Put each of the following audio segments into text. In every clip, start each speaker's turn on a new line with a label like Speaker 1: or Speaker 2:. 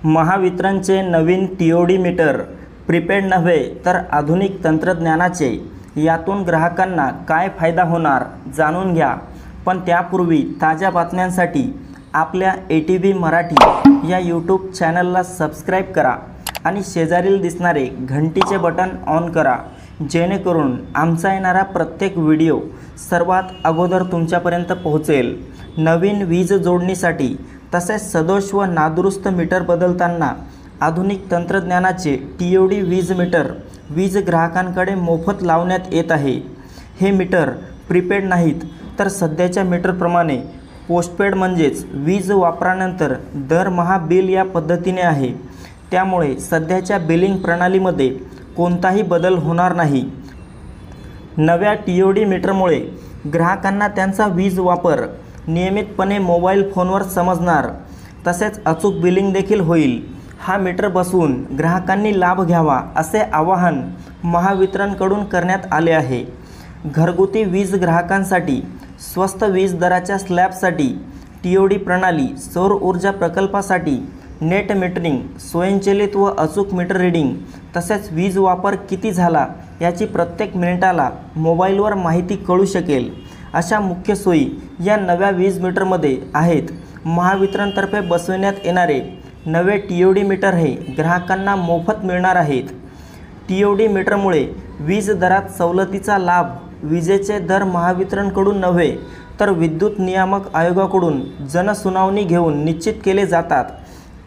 Speaker 1: महावितरणचे नवीन TOD metre prepaid नव्हे तर आधुनिक तंत्रज्ञानाचे, यातून ग्राहकांना काय फायदा होणार जाणून घ्या। पण त्यापूर्वी ताज्या बातम्यांसाठी आपल्या ATV मराठी या यूट्यूब चॅनलला सबस्क्राईब करा आणि शेजारील दिसणारे घंटीचे बटन ऑन करा, जेणेकरून आमचा येणारा प्रत्येक व्हिडिओ सर्वात अगोदर तुमच्यापर्यंत पोहोचेल। नवीन वीज जोडणीसाठी तसेच सदोष व नादुरुस्त मीटर बदलताना आधुनिक तंत्रज्ञानाचे TOD वीज मीटर वीज ग्राहकांकडे मोफत लावण्यात येत आहे। हे मीटर प्रीपेड नाहीत तर सध्याच्या मीटरप्रमाणे पोस्टपेड म्हणजेच वीज वापरानंतर दरमहा बिल या पद्धतीने आहे। त्यामुळे सध्याच्या बिलिंग प्रणालीमध्ये कोणताही बदल होणार नाही। नव्या TOD मीटरमुळे ग्राहकांना त्यांचा वीज वापर नियमितपणे मोबाईल फोनवर समजणार, तसेच अचूक बिलिंग देखील होईल। हा मीटर बसवून ग्राहकांनी लाभ घ्यावा असे आवाहन महावितरणकडून करण्यात आले आहे। घरगुती वीज ग्राहकांसाठी स्वस्त वीज दराच्या स्लॅबसाठी TOD प्रणाली, सौर ऊर्जा प्रकल्पासाठी नेट मीटरिंग, स्वयंचलित व अचूक मीटर रीडिंग, तसेच वीज वापर किती झाला याची प्रत्येक मिनिटाला मोबाईलवर माहिती कळू शकेल अशा मुख्य सोयी या नव्या वीज मीटरमध्ये आहेत। महावितरणतर्फे बसविण्यात येणारे नवे TOD मीटर हे ग्राहकांना मोफत मिळणार आहेत। TOD मीटरमुळे वीज दरात सवलतीचा लाभ विजेचे दर महावितरणकडून नव्हे तर विद्युत नियामक आयोगाकडून जनसुनावणी घेऊन निश्चित केले जातात।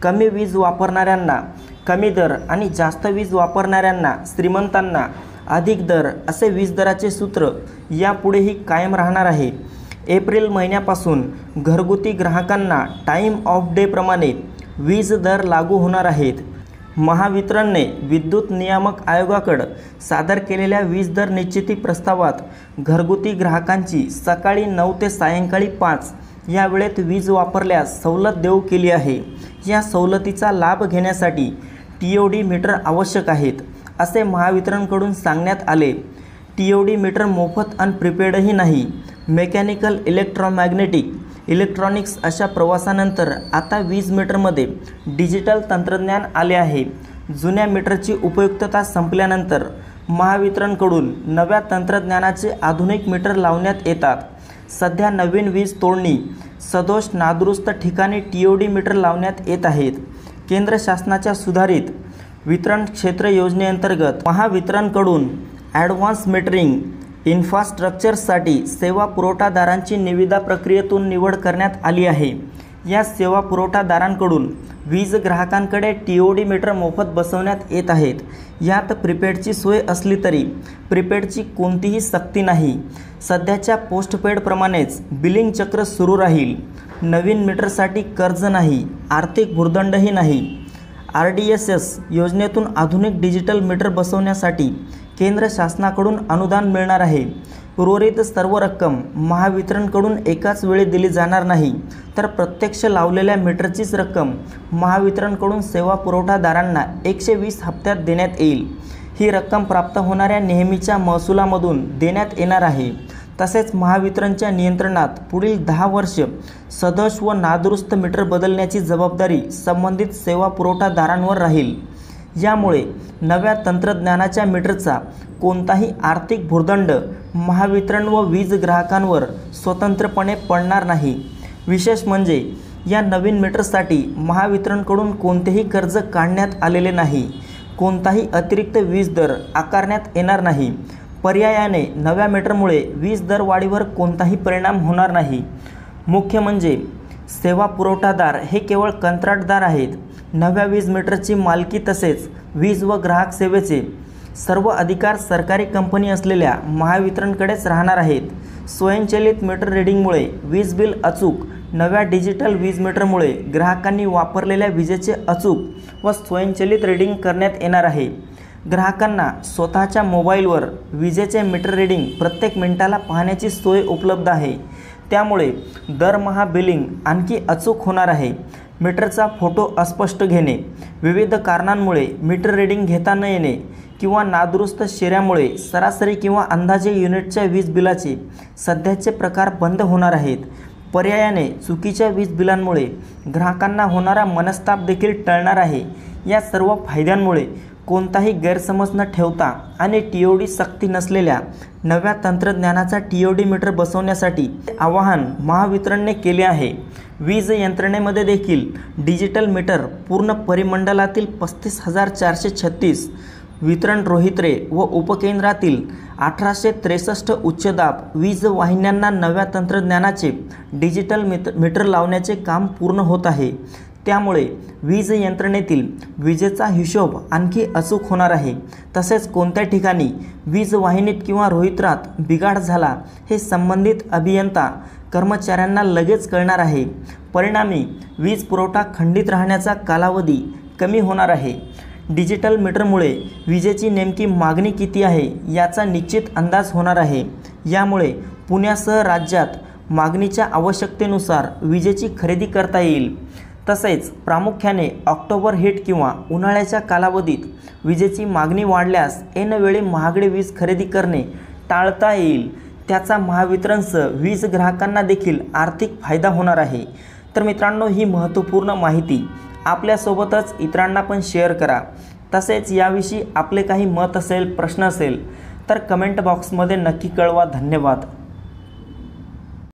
Speaker 1: कमी वीज वापरणाऱ्यांना कमी दर आणि जास्त वीज वापरणाऱ्यांना, श्रीमंतांना अधिक दर असे वीज दराचे सूत्र यापुढेही कायम राहणार आहे। एप्रिल महिन्यापासून घरगुती ग्राहकांना टाईम ऑफ डे प्रमाणे वीज दर लागू होणार आहेत। महावितरणने विद्युत नियामक आयोगाकडे सादर केलेल्या वीज दर निश्चिती प्रस्तावात घरगुती ग्राहकांची सकाळी 9 ते सायंकाळी 5 या वेळेत वीज वापरल्यास सवलत देऊ केली आहे। या सवलतीचा लाभ घेण्यासाठी TOD मीटर आवश्यक आहेत असे महावितरणकडून सांगण्यात आले। TOD मीटर मोफत आणि प्रीपेडही नाही। मेकॅनिकल, इलेक्ट्रोमॅग्नेटिक, इलेक्ट्रॉनिक्स अशा प्रवासानंतर आता वीज मीटरमध्ये डिजिटल तंत्रज्ञान आले आहे। जुन्या मीटरची उपयुक्तता संपल्यानंतर महावितरणकडून नव्या तंत्रज्ञानाचे आधुनिक मीटर लावण्यात येतात। सध्या नवीन वीज तोडणी, सदोष नादुरुस्त ठिकाणी TOD मीटर लावण्यात येत आहेत। केंद्र शासनाच्या सुधारित वितरण क्षेत्र योजनेअंतर्गत महावितरणकडून ॲडव्हान्स मीटरिंग इन्फ्रास्ट्रक्चरसाठी सेवा पुरवठादारांची निविदा प्रक्रियेतून निवड करण्यात आली आहे। या सेवा पुरवठादारांकडून वीज ग्राहकांकडे TOD मीटर मोफत बसवण्यात येत आहेत। यात प्रीपेडची सोय असली तरी प्रीपेडची कोणतीही सक्ती नाही। सध्याच्या पोस्टपेडप्रमाणेच बिलिंग चक्र सुरू राहील। नवीन मीटरसाठी कर्ज नाही, आर्थिक भुर्दंडही नाही। RDSS योजनेतून आधुनिक डिजिटल मीटर बसवण्यासाठी केंद्र शासनाकडून अनुदान मिळणार आहे। उर्वरित सर्व रक्कम महावितरणकडून एकाच वेळी दिली जाणार नाही, तर प्रत्यक्ष लावलेल्या मीटरचीच रक्कम महावितरणकडून सेवा पुरवठादारांना 120 हप्त्यात देण्यात येईल। ही रक्कम प्राप्त होणाऱ्या नेहमीच्या महसुलामधून देण्यात येणार आहे। तसेच महावितरणच्या नियंत्रणात पुढील 10 वर्ष सदोष व नादुरुस्त मीटर बदलण्याची जबाबदारी संबंधित सेवा पुरवठादारांवर राहील। यामुळे नव्या तंत्रज्ञानाच्या मीटरचा कोणताही आर्थिक भुर्दंड महावितरण व वीज ग्राहकांवर स्वतंत्रपणे पडणार नाही। विशेष म्हणजे या नवीन मीटरसाठी महावितरणकडून कोणतेही कर्ज काढण्यात आलेले नाही। कोणताही अतिरिक्त वीज दर आकारण्यात येणार नाही। पर्यायाने नव्या मीटरमुळे वीज दर वाढीवर कोणताही परिणाम होणार नाही। मुख्य म्हणजे सेवा पुरवठादार हे केवळ कंत्राटदार आहेत। नव्या वीज मीटरची मालकी तसेच वीज व ग्राहक सेवेचे सर्व अधिकार सरकारी कंपनी असलेल्या महावितरणकडेच राहणार आहेत। स्वयंचलित मीटर रीडिंगमुळे वीज बिल अचूक, नव्या डिजिटल वीज मीटरमुळे ग्राहकांनी वापरलेल्या विजेचे अचूक व स्वयंचलित रीडिंग करण्यात येणार आहे। ग्राहकांना स्वतःच्या मोबाईलवर विजेचे मीटर रीडिंग प्रत्येक मिनिटाला पाहण्याची सोय उपलब्ध आहे। त्यामुळे दरमहा बिलिंग आणखी अचूक होणार आहे। मीटरचा फोटो अस्पष्ट घेणे, विविध कारणांमुळे मीटर रीडिंग घेता न येणे किंवा नादुरुस्त शेऱ्यामुळे सरासरी किंवा अंदाजे युनिटच्या वीज बिलाचे सध्याचे प्रकार बंद होणार आहेत। पर्यायाने चुकीच्या वीज बिलांमुळे ग्राहकांना होणारा मनस्ताप देखील टळणार आहे। या सर्व फायद्यांमुळे कोणताही गैरसमज न ठेवता आणि TOD सक्ती नसलेल्या नव्या तंत्रज्ञानाचा TOD मीटर बसवण्यासाठी आवाहन महावितरणने केले आहे। वीज यंत्रणेमध्ये देखील डिजिटल मीटर पूर्ण परिमंडलातील 35,436 वितरण रोहित्रे व उपकेंद्रातील 1863 उच्चदाब वीज वाहिन्यांना नव्या तंत्रज्ञानाचे डिजिटल मीटर लावण्याचे काम पूर्ण होत आहे। त्यामुळे वीज यंत्रणेतील विजेचा हिशोब आणखी अचूक होणार आहे। तसेच कोणत्या ठिकाणी वीज वाहिनीत किंवा रोहित्रात बिघाड झाला हे संबंधित अभियंता कर्मचाऱ्यांना लगेच कळणार आहे। परिणामी वीज पुरवठा खंडित राहण्याचा कालावधी कमी होणार आहे। डिजिटल मीटरमुळे विजेची नेमकी मागणी किती आहे याचा निश्चित अंदाज होणार आहे। यामुळे पुण्यासह राज्यात मागणीच्या आवश्यकतेनुसार विजेची खरेदी करता येईल। तसेच प्रामुख्याने ऑक्टोबर हिट किंवा उन्हाळ्याच्या कालावधीत विजेची मागणी वाढल्यास ऐनवेळी महागडी वीज खरेदी करणे टाळता येईल। त्याचा महावितरणसह वीज ग्राहकांना देखील आर्थिक फायदा होणार आहे। तर मित्रांनो, ही महत्त्वपूर्ण माहिती आपल्यासोबतच इतरांना पण शेअर करा। तसेच याविषयी आपले काही मत असेल, प्रश्न असेल तर कमेंट बॉक्समध्ये नक्की कळवा। धन्यवाद।